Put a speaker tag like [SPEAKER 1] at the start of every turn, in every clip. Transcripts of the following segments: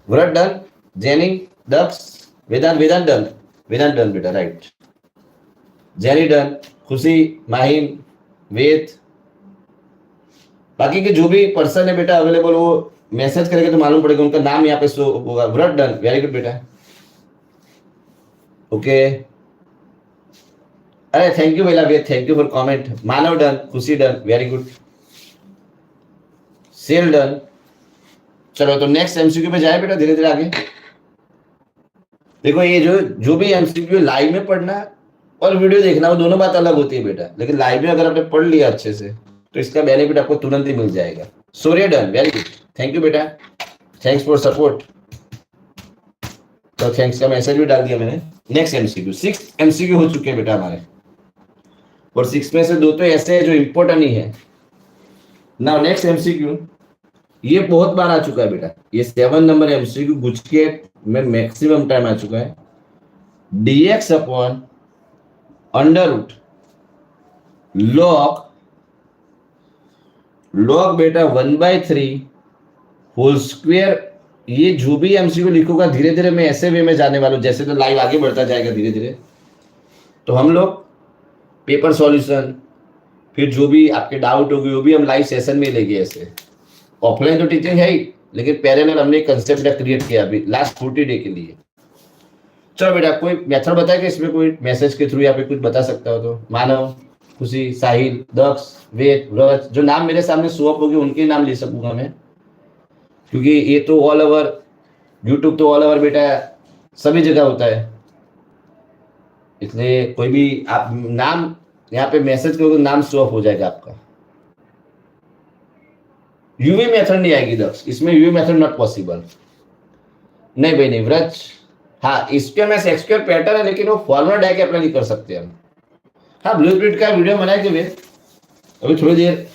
[SPEAKER 1] व्रत done, jenny, दक्ष, वेदांत, वेदांत done बेटा, right. Jenny done, खुशी, माहिम, वेद। बाकी के जो भी पर्सन है बेटा अवेलेबल, वो मैसेज करेंगे तो मालूम पड़ेगा, उनका नाम यहाँ पे शो होगा। व्रत डन, वेरी गुड बेटा, ओके। अरे thank you Bela Ved, thank you for comment. Manav done, Khushi done, very good. सेल डन। चलो तो नेक्स्ट एमसीक्यू पे जाए बेटा, धीरे धीरे आगे। देखो ये जो भी एमसीक्यू लाइव में पढ़ना और वीडियो देखना, वो दोनों बात अलग होती है बेटा। लेकिन लाइव में अगर आपने पढ़ लिया अच्छे से तो इसका बेनिफिट आपको तुरंत ही मिल जाएगा। Surya done, very good, thank you बेटा, थैंक्स फॉर सपोर्ट। तो थैंक्स का मैसेज भी डाल दिया मैंने। नेक्स्ट एमसीक्यू, 6 एमसीक्यू हो चुके हैं बेटा हमारे, और 6 में से 2 तो ऐसे हैं जो इंपॉर्टेंट ही है। नाउ नेक्स्ट एमसीक्यू, ये बहुत बार आ चुका है बेटा, ये 7 नंबर एमसीक्यू गुजकेट में मैक्सिमम टाइम आ चुका है। dx upon under root log beta 1/3 whole square. ये जो भी एमसीक्यू लिखूंगा धीरे धीरे मैं ऐसे वे में जाने वाला हूं, जैसे तो लाइव आगे बढ़ता जाएगा धीरे धीरे, तो हम लोग पेपर सॉल्यूशन, फिर जो भी आपके डाउट होगी वो भी हम लाइव सेशन में लेंगे। ऐसे ऑफलाइन तो टीचिंग है ही, लेकिन पैरेलल हमने कंसेप्ट क्रिएट किया अभी लास्ट 40 डे के लिए। चलो बेटा, कोई मेथड बताए कि इसमें कोई मैसेज के थ्रू या फिर कुछ बता सकता हो तो। मानव, खुशी, साहिल, दक्ष, वेद, व्रत, जो नाम मेरे सामने शो अप होगी उनके नाम ले सकूंगा मैं, क्योंकि ये तो ऑल ओवर यूट्यूब तो ऑल ओवर बेटा सभी जगह होता है, इसलिए कोई भी आप नाम यहाँ पे मैसेज करोगे नाम शो अप हो जाएगा आपका। यूवी मेथड नहीं आएगी दक्ष, इसमें यूवी मेथड नॉट पॉसिबल। नहीं भाई नहीं व्रज, हाँ स्क्वायर में सेक्सक्वायर पैटर्न है, लेकिन वो फॉर्मुला डायरेक्ट अप्लाई नहीं कर सकते हम। हाँ ब्लूप्रिंट का वीडियो बनाए थे अभी, थोड़ी देर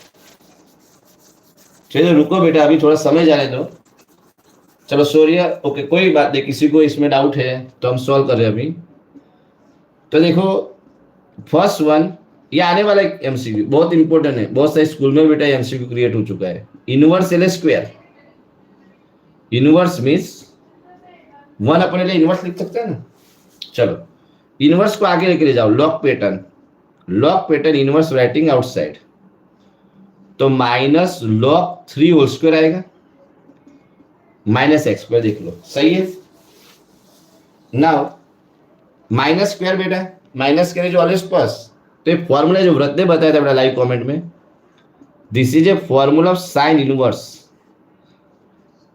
[SPEAKER 1] रुको बेटा, अभी थोड़ा समय जाने दो। चलो सूर्य, ओके कोई बात नहीं, किसी को इसमें डाउट है तो हम सॉल्व कर रहे हैं अभी। तो देखो फर्स्ट वन, ये आने वाला एक एमसीक्यू बहुत इंपॉर्टेंट है, बहुत सारे स्कूल में बेटा एमसीक्यू क्रिएट हो चुका है। Inverse L square, inverse means 1 अपन ले इनवर्स लिख सकते हैं ना। चलो इनवर्स को आगे लेके ले जाओ, log pattern inverse writing outside, तो माइनस लॉग 3 होल स्क्वायर आएगा, माइनस एक्स स्क्वायर, देख लो सही है। नाउ माइनस स्क्वायर बेटा, minus square is always plus, तो ये फॉर्मूला जो व्रत ने बताया था बेटा लाइव कमेंट में, this is a formula of sine inverse.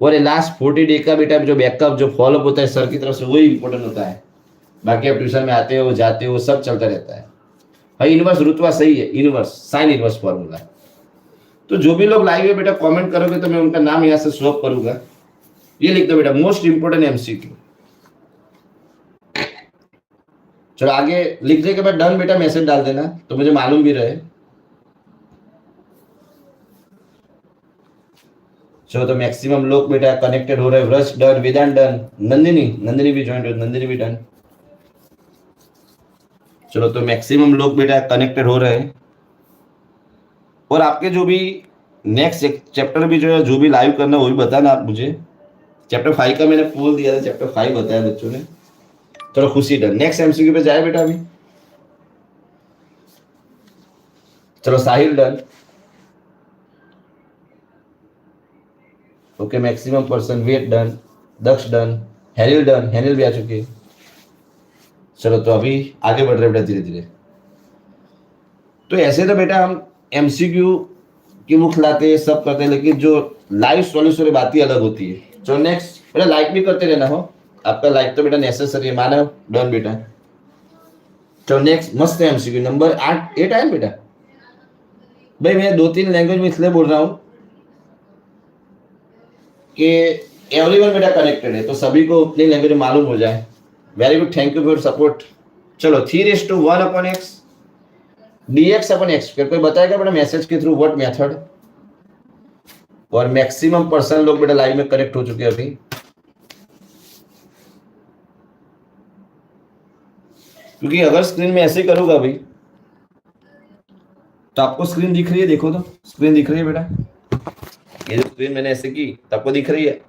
[SPEAKER 1] और ये लास्ट 40 डे का बेटा जो बैकअप जो फॉलोअप होता है सर की तरफ से, वही इंपॉर्टेंट होता है। बाकी आप ट्यूशन में आते हो जाते हो सब चलता रहता है भाई। इनवर्स रुतबा सही है, इनवर्स साइन इनवर्स फॉर्मूला। तो जो भी लोग लाइव है बेटा कमेंट करोगे तो मैं उनका नाम यहाँ से स्वैप करूंगा। ये लिख दो बेटा, मोस्ट इंपोर्टेंट एमसीक्यू। चलो आगे लिखने के बाद डन बेटा मैसेज डाल देना तो मुझे मालूम भी रहे। चलो तो मैक्सिमम लोग बेटा कनेक्टेड हो रहे हैं। व्रज डन, वेदांत डन, नंदिनी भी ज्वाइन हो, नंदिनी भी डन। चलो तो मैक्सिमम लोग बेटा कनेक्टेड हो रहे हैं। और आपके जो भी नेक्स्ट चैप्टर भी जो भी लाइव करना वो भी बताना आप मुझे। चैप्टर 5 का मैंने पोल दिया था, चैप्टर 5 बताया बच्चों ने। चलो खुशी डन, नेक्स्ट एमसीक्यू पे जाए बेटा अभी। चलो Sahil done, okay maximum person, वेट done, Daksh done, Hanil done, Hanil भी आ चुके। चलो तो अभी आगे बढ़ रहे बेटा धीरे धीरे। तो ऐसे तो बेटा हम एमसीक्यू की बुक लाते हैं सब करते हैं, लेकिन जो लाइव सॉल्यूशन बात ही अलग होती है। चलो नेक्स्ट बेटा लाइक भी करते रहना हो, आपका लाइक तो बेटा नेसेसरी है। मानव डन बेटा। चलो नेक्स्ट मस्त है एमसीक्यू नंबर 8 आया बेटा। भाई मैं 2-3 लैंग्वेज में इसलिए बोल रहा हूँ कि एवरीवन बेटा कनेक्टेड है, तो सभी को अपनी लैंग्वेज मालूम हो जाए। Very good, thank you for support. चलो 3:1 upon x dx upon x square, कोई बताएगा बेटा मैसेज के थ्रू व्हाट मेथड। और मैक्सिमम पर्सन लोग बेटा लाइव में कनेक्ट हो चुके हैं अभी, क्योंकि अगर स्क्रीन में ऐसे करूंगा भाई तो आपको स्क्रीन दिख रही है, देखो तो स्क्रीन दिख रही है बेटा, ये जो स्क्रीन मैंने ऐसे की तो आपको दिख रही है।